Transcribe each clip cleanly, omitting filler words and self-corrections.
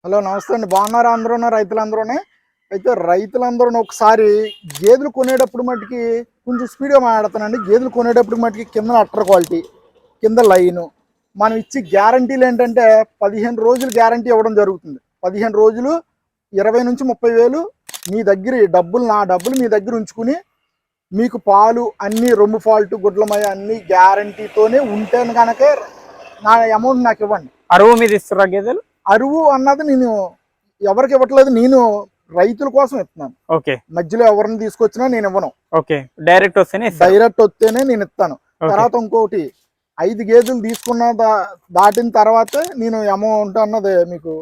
Hello నమస్తే అండి. బాగున్నారా? రైతులందరూనే. అయితే రైతులందరూ ఒకసారి గేదెలు కొనేటప్పుడు మట్టుకి కొంచెం స్పీడ్గా మాట్లాడుతానండి. గేదెలు కొనేటప్పుడు మట్టుకి కింద అట్టర్ క్వాలిటీ, కింద లైను, మనం ఇచ్చి గ్యారంటీలు ఏంటంటే 15 రోజులు గ్యారంటీ ఇవ్వడం జరుగుతుంది. 15 రోజులు 20 నుంచి 30 వేలు మీ దగ్గర డబ్బులు, నా డబ్బులు మీ దగ్గర ఉంచుకుని మీకు పాలు అన్నీ రొమ్ము ఫాల్ట్ గుడ్లమయ అన్నీ గ్యారంటీతోనే ఉంటేను కనుక నా అమౌంట్ నాకు ఇవ్వండి. అరువు మీద ఇస్తున్నా గేదెలు? అరువు అన్నది నేను ఎవరికి ఇవ్వట్లేదు, నేను రైతుల కోసం ఇస్తున్నాను. ఓకే, మధ్యలో ఎవరిని తీసుకొచ్చినా నేను ఇవ్వను. ఓకే, డైరెక్ట్ వస్తేనే నేను ఇస్తాను. తర్వాత ఇంకోటి 5 గేదెలు తీసుకున్న దాటిన తర్వాత నేను అమౌంట్ అన్నది మీకు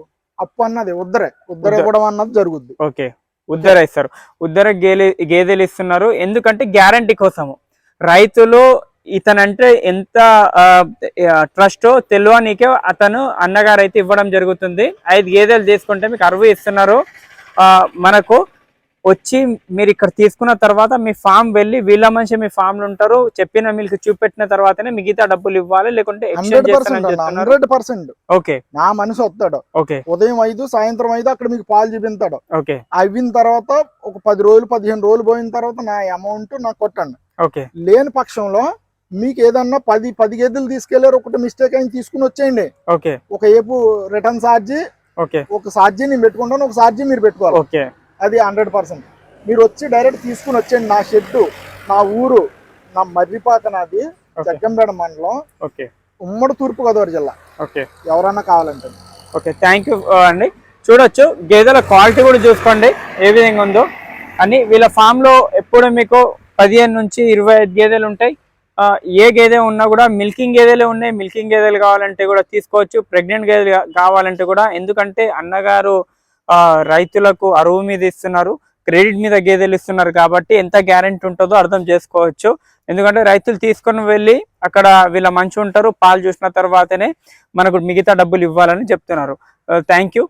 అప్పు అన్నది ఉద్దర ఇవ్వడం అన్నది జరుగుద్ది. ఓకే, ఉద్దర ఇస్తారు. ఉద్దర గేదెలు ఇస్తున్నారు ఎందుకంటే గ్యారంటీ కోసము. రైతులు ఇతనంటే ఎంత ట్రస్టో తెలియనికే అతను అన్నగారు అయితే ఇవ్వడం జరుగుతుంది. 5 గేదెలు తీసుకుంటే మీకు 60 ఇస్తున్నారు. మనకు వచ్చి మీరు ఇక్కడ తీసుకున్న తర్వాత మీ ఫామ్ వెళ్ళి వీళ్ళ మనిషి మీ ఫామ్ లో ఉంటారు, చెప్పిన మీకు చూపెట్టిన తర్వాతనే మిగతా డబ్బులు ఇవ్వాలి, లేకుంటే 100%. ఓకే, నా మనిషి వస్తాడు. ఓకే, ఉదయం 5 సాయంత్రం 5 అక్కడ మీకు పాలు చూపించాడు. ఓకే, అయిన తర్వాత ఒక 10 రోజులు 15 రోజులు పోయిన తర్వాత నా అమౌంట్ నాకు కొట్టండి. ఓకే, లేని పక్షంలో మీకు ఏదన్నా 10 గేదెలు తీసుకెళ్లారు, ఒకటి మిస్టేక్ అయిన తీసుకుని వచ్చేయండి. ఓకే, ఒక ఏపు రిటర్న్ ఛార్జీ, ఓకే, ఒక ఛార్జీ నేను పెట్టుకుంటాను, ఒక ఛార్జీ మీరు పెట్టుకోవాలి. ఓకే, అది 100%. మీరు వచ్చి డైరెక్ట్ తీసుకుని వచ్చేయండి. నా షెడ్డు, నా ఊరు, నా మర్రిపాక, నాది జగ్గంపేట మండలం, ఉమ్మడి తూర్పు గోదావరి జిల్లా. ఓకే, ఎవరన్నా కావాలంటే. ఓకే, థ్యాంక్ యూ అండి. చూడొచ్చు గేదెల క్వాలిటీ కూడా చూసుకోండి ఏ విధంగా ఉందో అని. వీళ్ళ ఫామ్ లో ఎప్పుడు మీకు 15 నుంచి 25 గేదెలు ఉంటాయి. ఏ గేదె ఉన్నా కూడా మిల్కింగ్ గేదెలే ఉన్నాయి. మిల్కింగ్ గేదెలు కావాలంటే కూడా తీసుకోవచ్చు, ప్రెగ్నెంట్ గేదెలు కావాలంటే కూడా. ఎందుకంటే అన్నగారు రైతులకు అరువు మీద ఇస్తున్నారు, క్రెడిట్ మీద గేదెలు ఇస్తున్నారు కాబట్టి ఎంత గ్యారెంటీ ఉంటుందో అర్థం చేసుకోవచ్చు. ఎందుకంటే రైతులు తీసుకొని వెళ్ళి అక్కడ వీళ్ళ మంచి ఉంటారు, పాలు చూసిన తర్వాతనే మనకు మిగతా డబ్బులు ఇవ్వాలని చెప్తున్నారు. Thank you.